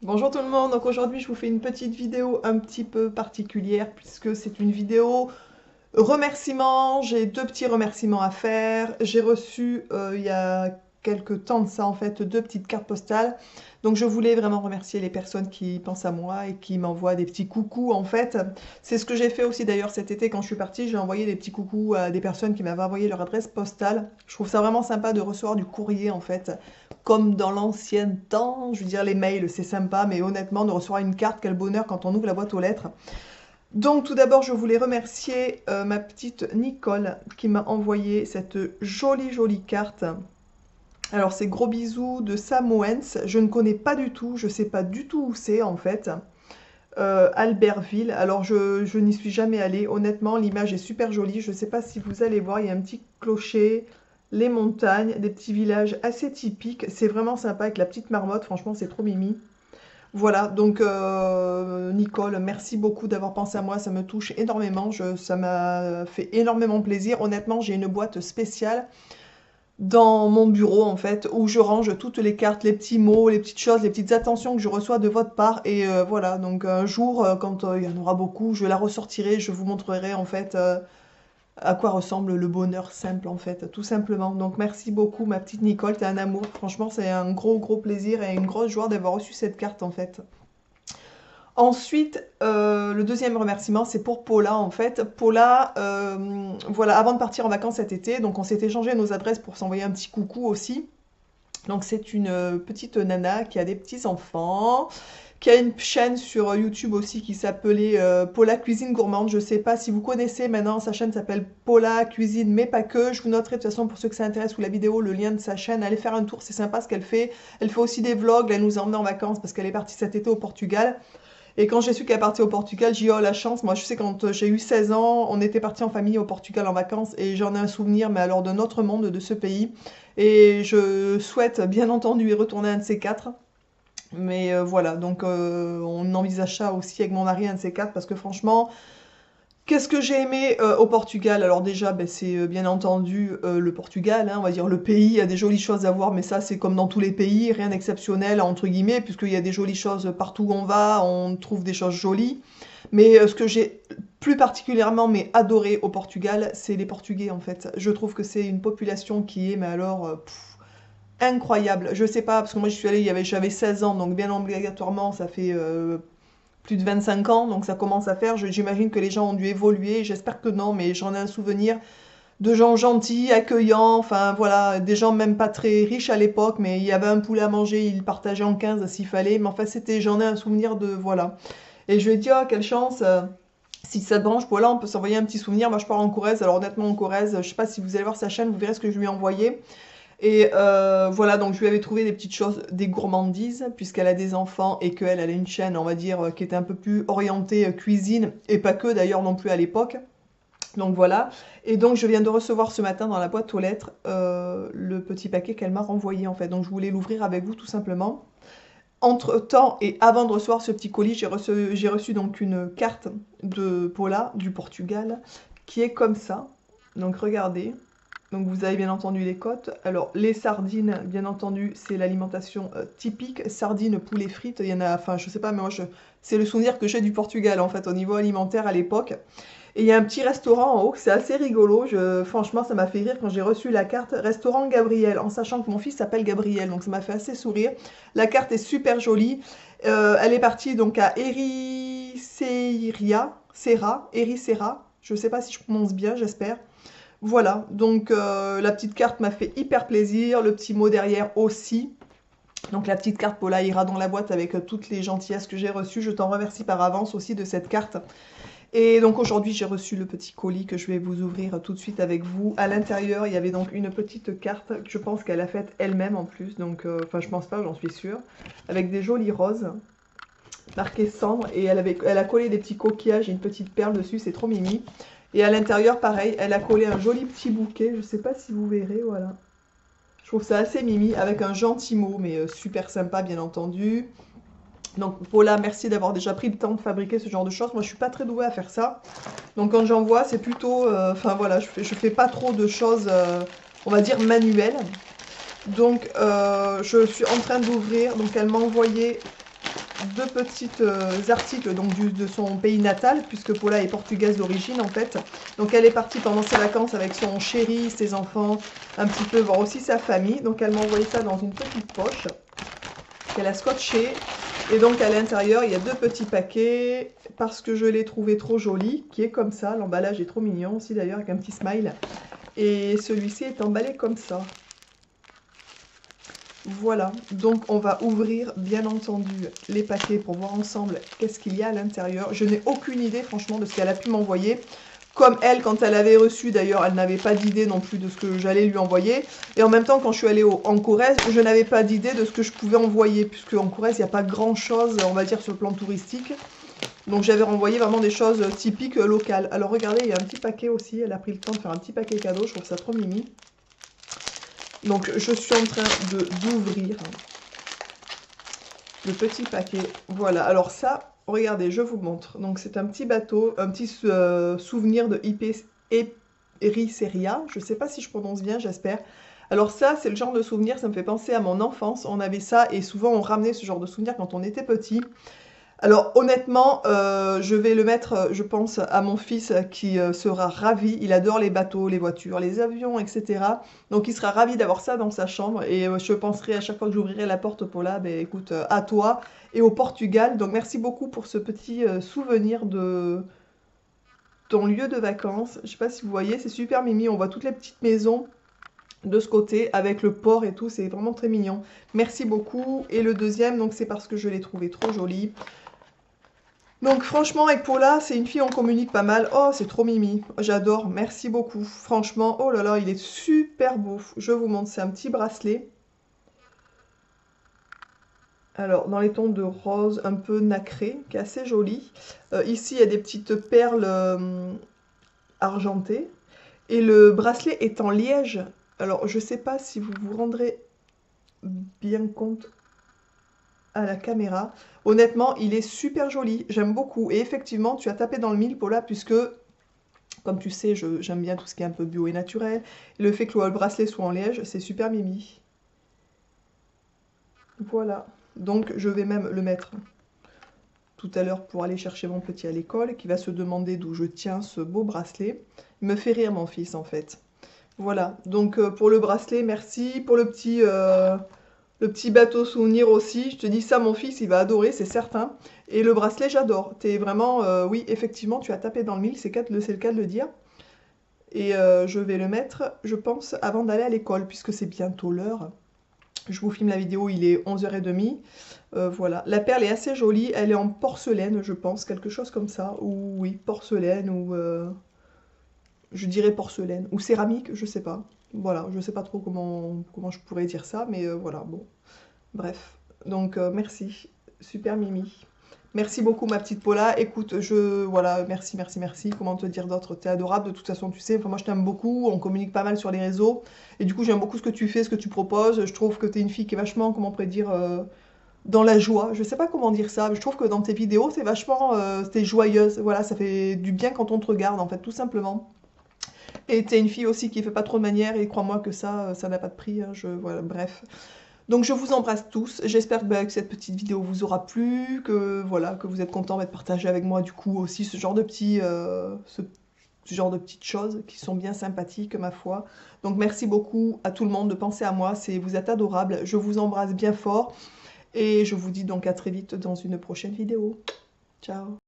Bonjour tout le monde, donc aujourd'hui je vous fais une petite vidéo un petit peu particulière puisque c'est une vidéo remerciements. J'ai deux petits remerciements à faire. J'ai reçu il y a quelques temps de ça en fait deux petites cartes postales. Donc je voulais vraiment remercier les personnes qui pensent à moi et qui m'envoient des petits coucous en fait. C'est ce que j'ai fait aussi d'ailleurs cet été quand je suis partie. J'ai envoyé des petits coucous à des personnes qui m'avaient envoyé leur adresse postale. Je trouve ça vraiment sympa de recevoir du courrier en fait. Comme dans l'ancien temps, je veux dire les mails c'est sympa, mais honnêtement de recevoir une carte, quel bonheur quand on ouvre la boîte aux lettres. Donc tout d'abord, je voulais remercier ma petite Nicole qui m'a envoyé cette jolie carte. Alors c'est gros bisous de Samoens. Je ne connais pas du tout, je sais pas du tout où c'est en fait. Albertville. Alors je n'y suis jamais allée. Honnêtement, l'image est super jolie. Je ne sais pas si vous allez voir, il y a un petit clocher, les montagnes, des petits villages assez typiques. C'est vraiment sympa avec la petite marmotte. Franchement, c'est trop mimi. Voilà, donc Nicole, merci beaucoup d'avoir pensé à moi, ça me touche énormément, ça m'a fait énormément plaisir. Honnêtement, j'ai une boîte spéciale dans mon bureau en fait, où je range toutes les cartes, les petits mots, les petites choses, les petites attentions que je reçois de votre part. Et voilà, donc un jour, quand il y en aura beaucoup, je la ressortirai, je vous montrerai en fait à quoi ressemble le bonheur simple en fait, tout simplement. Donc merci beaucoup ma petite Nicole, t'es un amour. Franchement, c'est un gros plaisir et une grosse joie d'avoir reçu cette carte en fait. Ensuite, le deuxième remerciement, c'est pour Paula en fait. Paula, voilà, avant de partir en vacances cet été, donc on s'est échangé nos adresses pour s'envoyer un petit coucou aussi. Donc c'est une petite nana qui a des petits enfants, qui a une chaîne sur YouTube aussi qui s'appelait Paula Cuisine Gourmande. Je sais pas si vous connaissez maintenant, sa chaîne s'appelle Paula Cuisine, mais pas que. Je vous noterai de toute façon pour ceux que ça intéresse sous la vidéo le lien de sa chaîne. Allez faire un tour, c'est sympa ce qu'elle fait. Elle fait aussi des vlogs, elle nous a emmenés en vacances parce qu'elle est partie cet été au Portugal. Et quand j'ai su qu'elle partait au Portugal, j'ai eu oh, la chance. Moi, je sais, quand j'ai eu 16 ans, on était parti en famille au Portugal en vacances et j'en ai un souvenir, mais alors de notre monde, de ce pays. Et je souhaite bien entendu y retourner un de ces quatre. Mais voilà, donc on envisage ça aussi avec mon mari, un de ces quatre, parce que franchement, qu'est-ce que j'ai aimé au Portugal? Alors déjà, ben, c'est bien entendu le Portugal, hein, on va dire le pays, il y a des jolies choses à voir, mais ça c'est comme dans tous les pays, rien d'exceptionnel entre guillemets, puisqu'il y a des jolies choses partout où on va, on trouve des choses jolies. Mais ce que j'ai plus particulièrement mais adoré au Portugal, c'est les Portugais en fait. Je trouve que c'est une population qui est, mais alors, incroyable. Je sais pas, parce que moi je suis allée, j'avais 16 ans, donc bien obligatoirement ça fait plus de 25 ans, donc ça commence à faire. J'imagine que les gens ont dû évoluer, j'espère que non, mais j'en ai un souvenir de gens gentils, accueillants, enfin voilà, des gens même pas très riches à l'époque, mais il y avait un poulet à manger, ils partageaient en 15 s'il fallait, mais enfin j'en ai un souvenir de, voilà. Et je lui ai dit, oh, quelle chance, si ça te branche, voilà, on peut s'envoyer un petit souvenir. Moi je pars en Corrèze, alors honnêtement en Corrèze, je sais pas si vous allez voir sa chaîne, vous verrez ce que je lui ai envoyé. Et voilà, donc je lui avais trouvé des petites choses, des gourmandises, puisqu'elle a des enfants et qu'elle elle a une chaîne, on va dire, qui était un peu plus orientée cuisine, et pas que d'ailleurs non plus à l'époque. Donc voilà. Et donc je viens de recevoir ce matin dans la boîte aux lettres le petit paquet qu'elle m'a renvoyé en fait. Donc je voulais l'ouvrir avec vous tout simplement. Entre-temps et avant de recevoir ce petit colis, j'ai reçu donc une carte de Paula du Portugal qui est comme ça. Donc regardez. Donc vous avez bien entendu les côtes. Alors les sardines, bien entendu, c'est l'alimentation typique. Sardines, poulet frites, il y en a, enfin je sais pas, mais c'est le souvenir que j'ai du Portugal en fait au niveau alimentaire à l'époque. Et il y a un petit restaurant en haut, c'est assez rigolo. Franchement, ça m'a fait rire quand j'ai reçu la carte. Restaurant Gabriel, en sachant que mon fils s'appelle Gabriel, donc ça m'a fait assez sourire. La carte est super jolie. Elle est partie donc à Ericeira, Ericeira. Je ne sais pas si je prononce bien, j'espère. Voilà, donc la petite carte m'a fait hyper plaisir, le petit mot derrière aussi. Donc la petite carte Paula ira dans la boîte avec toutes les gentillesses que j'ai reçues. Je t'en remercie par avance aussi de cette carte. Et donc aujourd'hui, j'ai reçu le petit colis que je vais vous ouvrir tout de suite avec vous. À l'intérieur, il y avait donc une petite carte que je pense qu'elle a faite elle-même en plus. Donc, enfin, je pense pas, j'en suis sûre. Avec des jolis roses, marquées cendre. Et elle a collé des petits coquillages et une petite perle dessus, c'est trop mimi. Et à l'intérieur, pareil, elle a collé un joli petit bouquet. Je sais pas si vous verrez, voilà. Je trouve ça assez mimi, avec un gentil mot, mais super sympa, bien entendu. Donc Paula, merci d'avoir déjà pris le temps de fabriquer ce genre de choses. Moi, je suis pas très douée à faire ça. Donc quand j'envoie, c'est plutôt... Enfin voilà, je fais pas trop de choses, on va dire, manuelles. Donc je suis en train d'ouvrir. Donc elle m'a envoyé deux petits articles donc de son pays natal, puisque Paula est portugaise d'origine en fait. Donc elle est partie pendant ses vacances avec son chéri, ses enfants, un petit peu voir aussi sa famille. Donc elle m'a envoyé ça dans une petite poche qu'elle a scotché. Et donc à l'intérieur, il y a deux petits paquets, parce que je l'ai trouvé trop joli, qui est comme ça. L'emballage est trop mignon aussi d'ailleurs, avec un petit smile. Et celui-ci est emballé comme ça. Voilà, donc on va ouvrir bien entendu les paquets pour voir ensemble qu'est-ce qu'il y a à l'intérieur. Je n'ai aucune idée franchement de ce qu'elle a pu m'envoyer. Comme elle, quand elle avait reçu d'ailleurs, elle n'avait pas d'idée non plus de ce que j'allais lui envoyer. Et en même temps, quand je suis allée en Corrèze, je n'avais pas d'idée de ce que je pouvais envoyer. Puisque en Corrèze, il n'y a pas grand-chose, on va dire, sur le plan touristique. Donc j'avais renvoyé vraiment des choses typiques locales. Alors regardez, il y a un petit paquet aussi. Elle a pris le temps de faire un petit paquet cadeau. Je trouve ça trop mimi. Donc je suis en train d'ouvrir le petit paquet. Voilà, alors ça, regardez, je vous montre. Donc c'est un petit bateau, un petit souvenir de Ericeira. Je ne sais pas si je prononce bien, j'espère. Alors ça, c'est le genre de souvenir, ça me fait penser à mon enfance. On avait ça et souvent on ramenait ce genre de souvenir quand on était petit. Alors honnêtement, je vais le mettre, je pense, à mon fils qui sera ravi. Il adore les bateaux, les voitures, les avions, etc. Donc il sera ravi d'avoir ça dans sa chambre. Et je penserai à chaque fois que j'ouvrirai la porte pour là, ben écoute, à toi et au Portugal. Donc merci beaucoup pour ce petit souvenir de ton lieu de vacances. Je ne sais pas si vous voyez, c'est super mimi. On voit toutes les petites maisons de ce côté avec le port et tout. C'est vraiment très mignon. Merci beaucoup. Et le deuxième, donc c'est parce que je l'ai trouvé trop joli. Donc franchement, avec Paula, c'est une fille, on communique pas mal. Oh, c'est trop mimi. J'adore, merci beaucoup. Franchement, oh là là, il est super beau. Je vous montre, c'est un petit bracelet. Alors, dans les tons de rose un peu nacré, qui est assez joli. Ici, il y a des petites perles argentées. Et le bracelet est en liège. Alors, je ne sais pas si vous vous rendrez bien compte à la caméra. Honnêtement, il est super joli. J'aime beaucoup. Et effectivement, tu as tapé dans le mille, Paula, puisque, comme tu sais, j'aime bien tout ce qui est un peu bio et naturel. Et le fait que le bracelet soit en liège, c'est super mimi. Voilà. Donc, je vais même le mettre tout à l'heure pour aller chercher mon petit à l'école, qui va se demander d'où je tiens ce beau bracelet. Il me fait rire, mon fils, en fait. Voilà. Donc, pour le bracelet, merci. Pour le petit bateau souvenir aussi, je te dis ça, mon fils, il va adorer, c'est certain. Et le bracelet, j'adore. T'es vraiment, oui, effectivement, tu as tapé dans le mille, c'est le cas de le dire. Et je vais le mettre, je pense, avant d'aller à l'école, puisque c'est bientôt l'heure. Je vous filme la vidéo, il est 11h30. Voilà. La perle est assez jolie, elle est en porcelaine, je pense, quelque chose comme ça. Ou oui, porcelaine, ou je dirais porcelaine, ou céramique, je sais pas. Voilà, je sais pas trop comment je pourrais dire ça, mais voilà, bon. Bref, donc merci, super mimi. Merci beaucoup ma petite Paula. Écoute, voilà, merci, merci, merci. Comment te dire d'autre? T'es adorable, de toute façon, tu sais. Enfin, moi, je t'aime beaucoup. On communique pas mal sur les réseaux. Et du coup, j'aime beaucoup ce que tu fais, ce que tu proposes. Je trouve que t'es une fille qui est vachement, comment on pourrait dire, dans la joie. Je sais pas comment dire ça. Mais je trouve que dans tes vidéos, c'est vachement, t'es joyeuse. Voilà, ça fait du bien quand on te regarde, en fait, tout simplement. Et t'es une fille aussi qui fait pas trop de manières. Et crois-moi que ça n'a pas de prix. Hein. Voilà, bref. Donc je vous embrasse tous, j'espère que cette petite vidéo vous aura plu, que voilà, que vous êtes contents d'être partagé avec moi du coup aussi ce genre de ce genre de petites choses qui sont bien sympathiques ma foi. Donc merci beaucoup à tout le monde de penser à moi, vous êtes adorables, je vous embrasse bien fort et je vous dis donc à très vite dans une prochaine vidéo. Ciao.